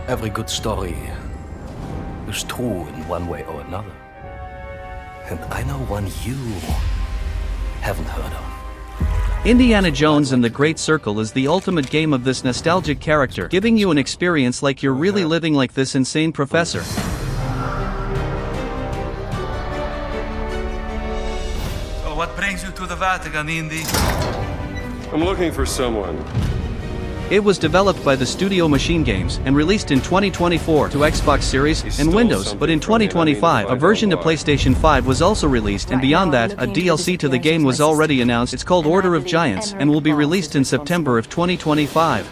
Every good story is true in one way or another. And I know one you haven't heard of. Indiana Jones and the Great Circle is the ultimate game of this nostalgic character, giving you an experience like you're really living like this insane professor. So what brings you to the Vatican, Indy? I'm looking for someone. It was developed by the studio Machine Games and released in 2024 to Xbox Series and Windows, but in 2025 a version to PlayStation 5 was also released, and beyond that, a DLC to the game was already announced. It's called Order of Giants and will be released in September of 2025.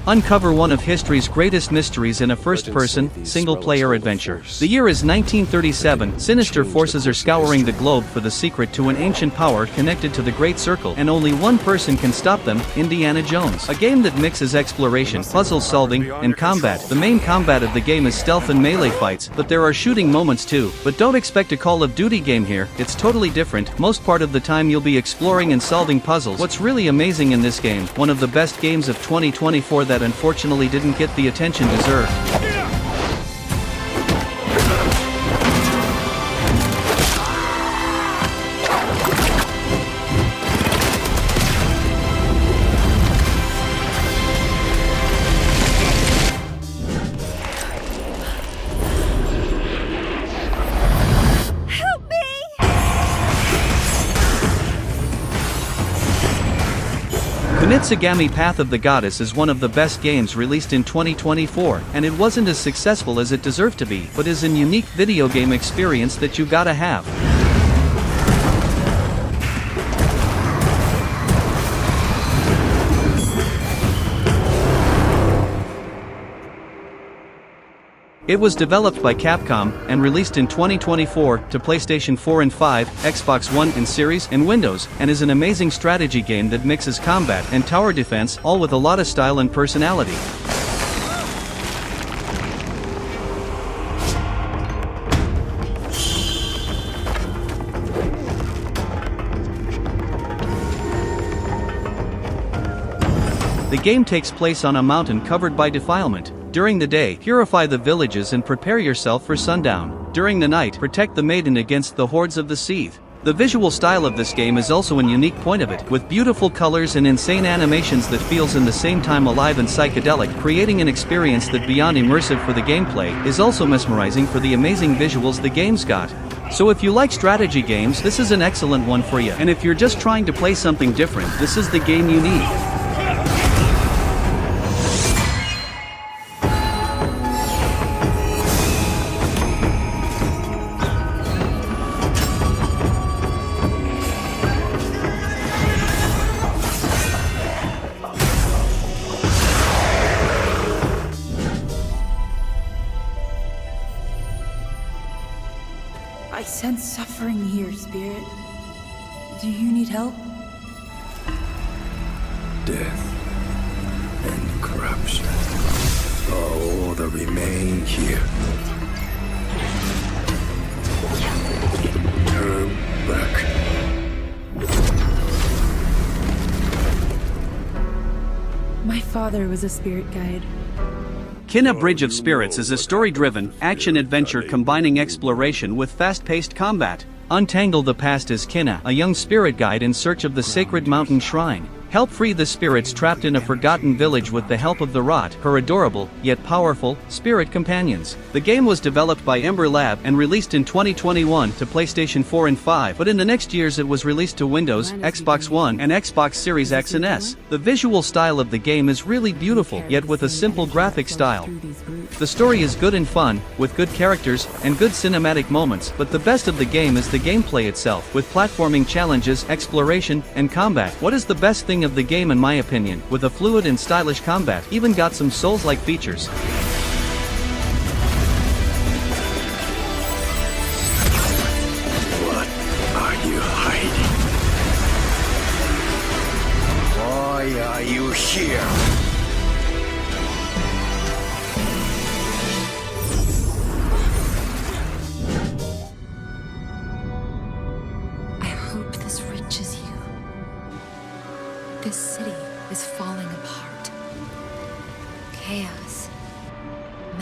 Uncover one of history's greatest mysteries in a first-person, single-player adventure. The year is 1937. Sinister forces are scouring the globe for the secret to an ancient power connected to the Great Circle, and only one person can stop them: Indiana Jones. A game that mixes exploration, puzzle solving, and combat. The main combat of the game is stealth and melee fights, but there are shooting moments too. But don't expect a Call of Duty game here. It's totally different. Most part of the time you'll be exploring and solving puzzles. What's really amazing in this game, one of the best games of 2024 that unfortunately didn't get the attention deserved. Kunitsugami Path of the Goddess is one of the best games released in 2024, and it wasn't as successful as it deserved to be, but is a unique video game experience that you gotta have. It was developed by Capcom and released in 2024 to PlayStation 4 and 5, Xbox One and Series, and Windows, and is an amazing strategy game that mixes combat and tower defense, all with a lot of style and personality. The game takes place on a mountain covered by defilement. During the day, purify the villages and prepare yourself for sundown. During the night, protect the maiden against the hordes of the Seath. The visual style of this game is also a unique point of it, with beautiful colors and insane animations that feels in the same time alive and psychedelic, creating an experience that beyond immersive for the gameplay, is also mesmerizing for the amazing visuals the game's got. So if you like strategy games, this is an excellent one for you. And if you're just trying to play something different, this is the game you need. I sense suffering here, Spirit. Do you need help? Death and corruption are all that remain here. Turn back. My father was a spirit guide. Kena Bridge of Spirits is a story-driven, action-adventure combining exploration with fast-paced combat. Untangle the past as Kena, a young spirit guide in search of the sacred mountain shrine. Help free the spirits trapped in a forgotten village with the help of the Rot, her adorable, yet powerful, spirit companions. The game was developed by Ember Lab and released in 2021 to PlayStation 4 and 5, but in the next years it was released to Windows, Xbox One, and Xbox Series X and S. The visual style of the game is really beautiful, yet with a simple graphic style. The story is good and fun, with good characters, and good cinematic moments, but the best of the game is the gameplay itself, with platforming challenges, exploration, and combat. What is the best thing of the game in my opinion? With a fluid and stylish combat, even got some Souls-like features. What are you hiding? Why are you here?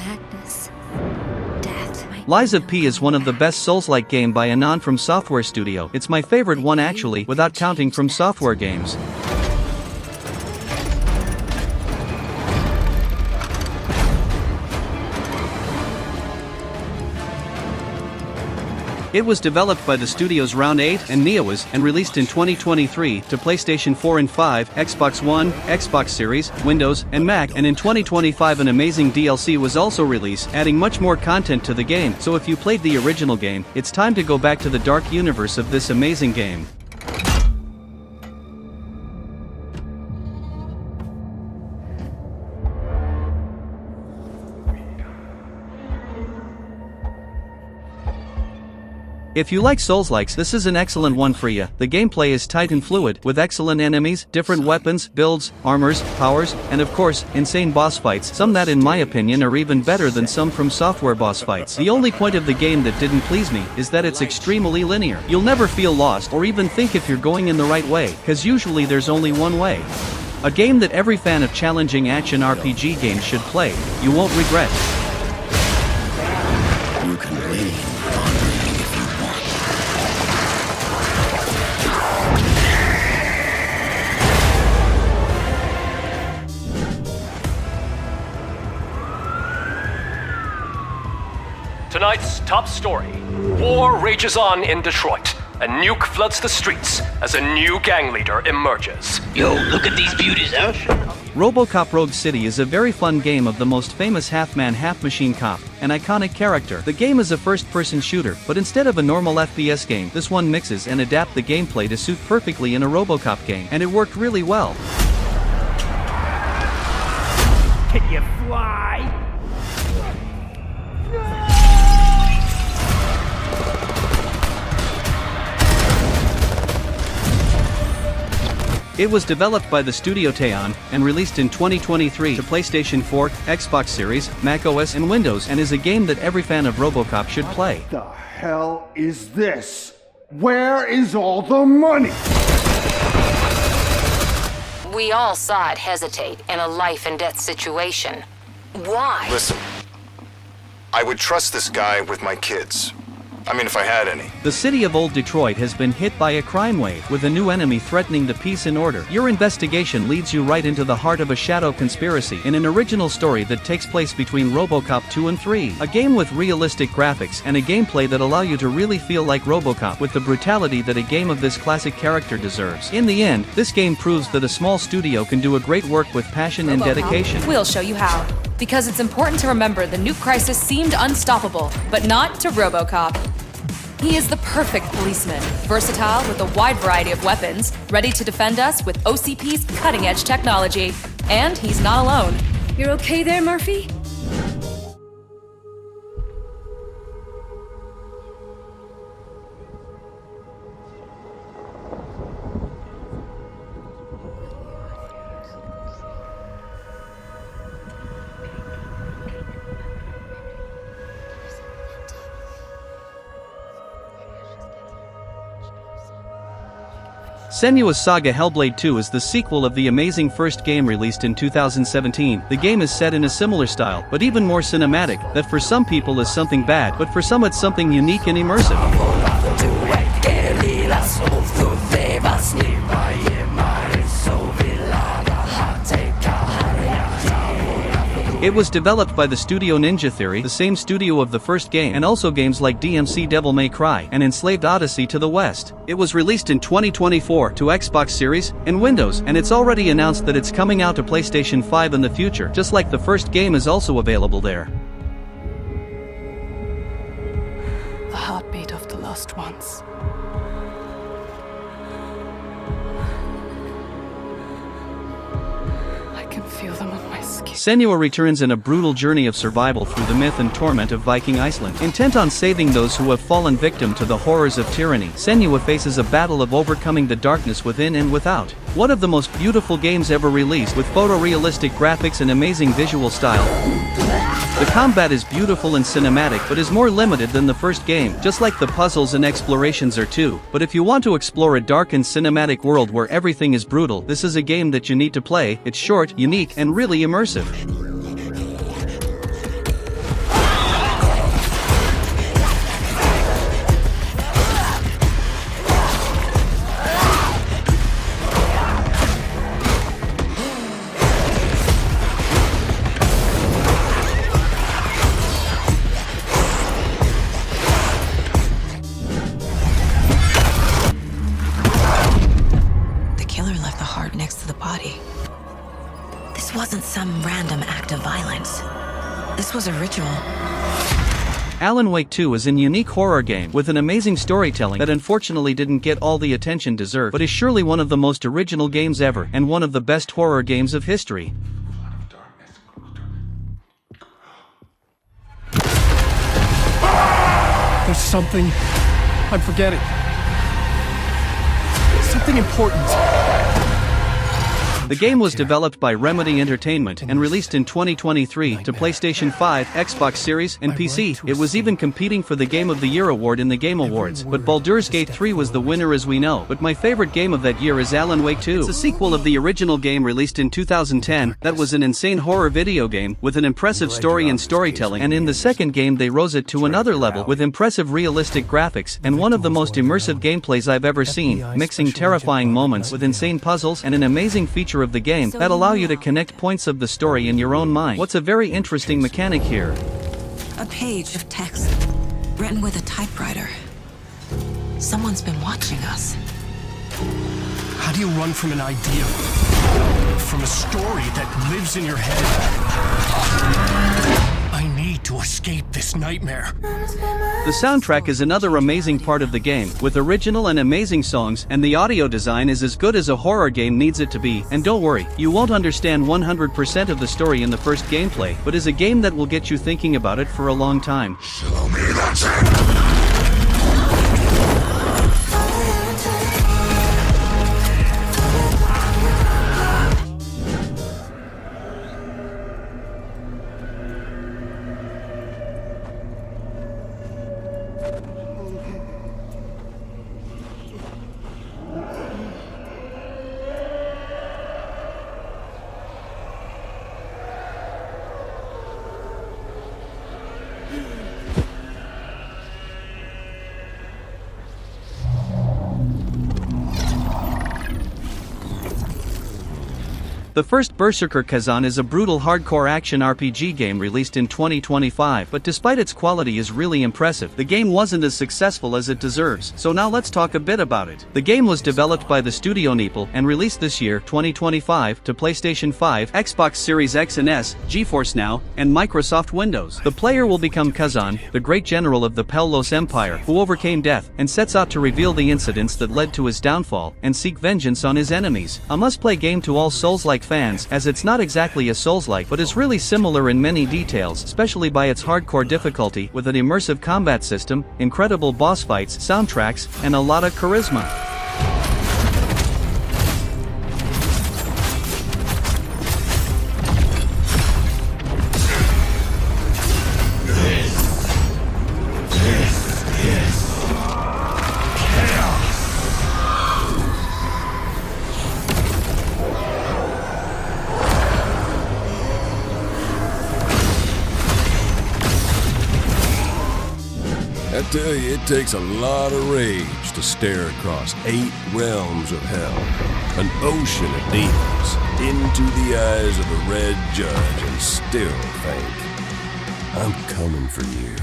madness, death. Lies of P is one of the best Souls-like game by Anon from Software Studio. It's my favorite one actually, without counting From Software games. It was developed by the studios Round 8 and Neowiz and released in 2023 to PlayStation 4 and 5, Xbox One, Xbox Series, Windows, and Mac, and in 2025 an amazing DLC was also released, adding much more content to the game. So if you played the original game, it's time to go back to the dark universe of this amazing game. If you like Souls-likes, this is an excellent one for you. The gameplay is tight and fluid, with excellent enemies, different weapons, builds, armors, powers, and of course, insane boss fights, some that in my opinion are even better than some From Software boss fights. The only point of the game that didn't please me is that it's extremely linear. You'll never feel lost or even think if you're going in the right way, cause usually there's only one way. A game that every fan of challenging action RPG games should play. You won't regret. You can leave. Tonight's top story. War rages on in Detroit. A nuke floods the streets as a new gang leader emerges. Yo, look at these beauties, huh? RoboCop Rogue City is a very fun game of the most famous half-man half-machine cop, an iconic character. The game is a first-person shooter, but instead of a normal FPS game, this one mixes and adapts the gameplay to suit perfectly in a RoboCop game, and it worked really well. Can you fly? It was developed by the studio Teon and released in 2023 to PlayStation 4, Xbox Series, Mac OS, and Windows, and is a game that every fan of RoboCop should play. What the hell is this? Where is all the money? We all saw it hesitate in a life and death situation. Why? Listen, I would trust this guy with my kids. I mean, if I had any. The city of Old Detroit has been hit by a crime wave, with a new enemy threatening the peace and order. Your investigation leads you right into the heart of a shadow conspiracy in an original story that takes place between RoboCop 2 and 3. A game with realistic graphics and a gameplay that allow you to really feel like RoboCop with the brutality that a game of this classic character deserves. In the end, this game proves that a small studio can do a great work with passion and dedication. We'll show you how. Because it's important to remember the nuke crisis seemed unstoppable, but not to RoboCop. He is the perfect policeman, versatile with a wide variety of weapons, ready to defend us with OCP's cutting-edge technology. And he's not alone. You're okay there, Murphy? Senua's Saga Hellblade 2 is the sequel of the amazing first game released in 2017. The game is set in a similar style, but even more cinematic, that for some people is something bad, but for some it's something unique and immersive. It was developed by the studio Ninja Theory, the same studio of the first game, and also games like DMC Devil May Cry and Enslaved Odyssey to the West. It was released in 2024 to Xbox Series and Windows, and it's already announced that it's coming out to PlayStation 5 in the future, just like the first game is also available there. The heartbeat of the lost ones. I can feel them on my skin. Senua returns in a brutal journey of survival through the myth and torment of Viking Iceland. Intent on saving those who have fallen victim to the horrors of tyranny, Senua faces a battle of overcoming the darkness within and without. One of the most beautiful games ever released, with photorealistic graphics and amazing visual style. The combat is beautiful and cinematic, but is more limited than the first game, just like the puzzles and explorations are too. But if you want to explore a dark and cinematic world where everything is brutal, this is a game that you need to play. It's short, unique, and really immersive. parents. This was a ritual. Alan Wake 2 is a unique horror game with an amazing storytelling that unfortunately didn't get all the attention deserved, but is surely one of the most original games ever and one of the best horror games of history. There's something I'm forgetting. Something important. The game was developed by Remedy Entertainment and released in 2023 to PlayStation 5, Xbox Series, and PC. It was even competing for the Game of the Year award in the Game Awards, but Baldur's Gate 3 was the winner as we know. But my favorite game of that year is Alan Wake 2. It's a sequel of the original game released in 2010 that was an insane horror video game with an impressive story and storytelling, and in the second game they rose it to another level with impressive realistic graphics and one of the most immersive gameplays I've ever seen, mixing terrifying moments with insane puzzles and an amazing feature of the game that allow you to connect points of the story in your own mind. What's a very interesting mechanic here? A page of text written with a typewriter. Someone's been watching us. How do you run from an idea? From a story that lives in your head? I need to escape this nightmare. The soundtrack is another amazing part of the game, with original and amazing songs, and the audio design is as good as a horror game needs it to be. And don't worry, you won't understand 100% of the story in the first gameplay, but is a game that will get you thinking about it for a long time. Show me the The first Berserker Kazan is a brutal hardcore action RPG game released in 2025, but despite its quality is really impressive, the game wasn't as successful as it deserves. So now let's talk a bit about it. The game was developed by the studio Neepal and released this year, 2025, to PlayStation 5, Xbox Series X and S, GeForce Now, and Microsoft Windows. The player will become Kazan, the great general of the Pellos Empire, who overcame death and sets out to reveal the incidents that led to his downfall and seek vengeance on his enemies. A must-play game to all Souls-like fans, as it's not exactly a Souls-like but is really similar in many details, especially by its hardcore difficulty with an immersive combat system, incredible boss fights, soundtracks, and a lot of charisma. I tell you, it takes a lot of rage to stare across 8 realms of hell, an ocean of demons, into the eyes of a red judge and still think, I'm coming for you.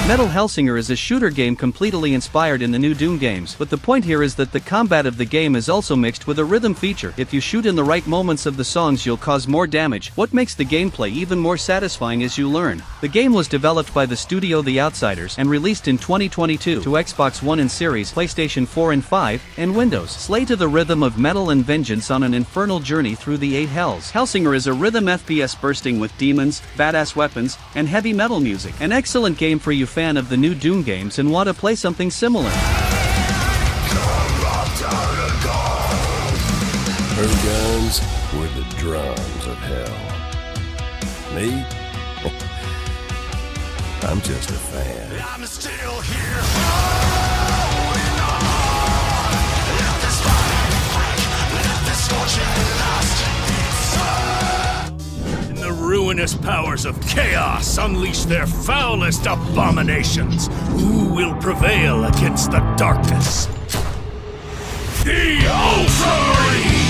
Metal Hellsinger is a shooter game completely inspired in the new Doom games, but the point here is that the combat of the game is also mixed with a rhythm feature. If you shoot in the right moments of the songs, you'll cause more damage. What makes the gameplay even more satisfying as you learn. The game was developed by the studio The Outsiders and released in 2022 to Xbox One and Series, PlayStation 4 and 5, and Windows. Slay to the rhythm of metal and vengeance on an infernal journey through the 8 hells. Hellsinger is a rhythm FPS bursting with demons, badass weapons, and heavy metal music. An excellent game for you fan of the new Doom games and want to play something similar. Her guns were the drums of hell. Me? I'm just a fan. I'm still here. Let this fire break. Let this scorching last. The ruinous powers of chaos unleash their foulest abominations. Who will prevail against the darkness? The Ultramarines!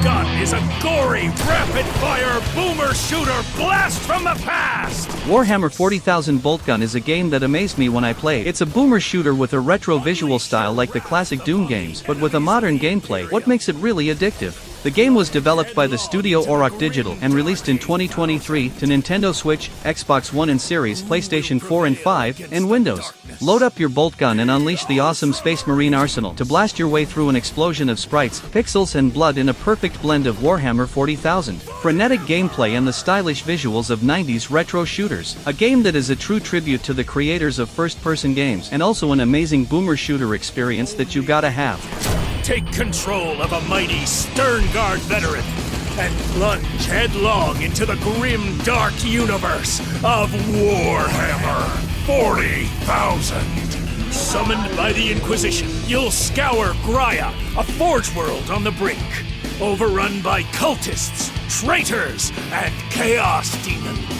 got is a gory, rapid-fire boomer shooter blast from the past! Warhammer 40,000 Boltgun is a game that amazed me when I played. It's a boomer shooter with a retro visual style like the classic Doom games, but with a modern gameplay. What makes it really addictive? The game was developed by the studio Auroch Digital and released in 2023 to Nintendo Switch, Xbox One and Series, PlayStation 4 and 5, and Windows. Load up your Boltgun and unleash the awesome Space Marine arsenal to blast your way through an explosion of sprites, pixels and blood in a perfect blend of Warhammer 40,000. Frenetic gameplay and the stylish visuals of 90s retro shooters. A game that is a true tribute to the creators of first-person games and also an amazing boomer shooter experience that you gotta have. Take control of a mighty Sternguard veteran and plunge headlong into the grim, dark universe of Warhammer 40,000. Summoned by the Inquisition, you'll scour Graia, a forge world on the brink, overrun by cultists, traitors, and chaos demons.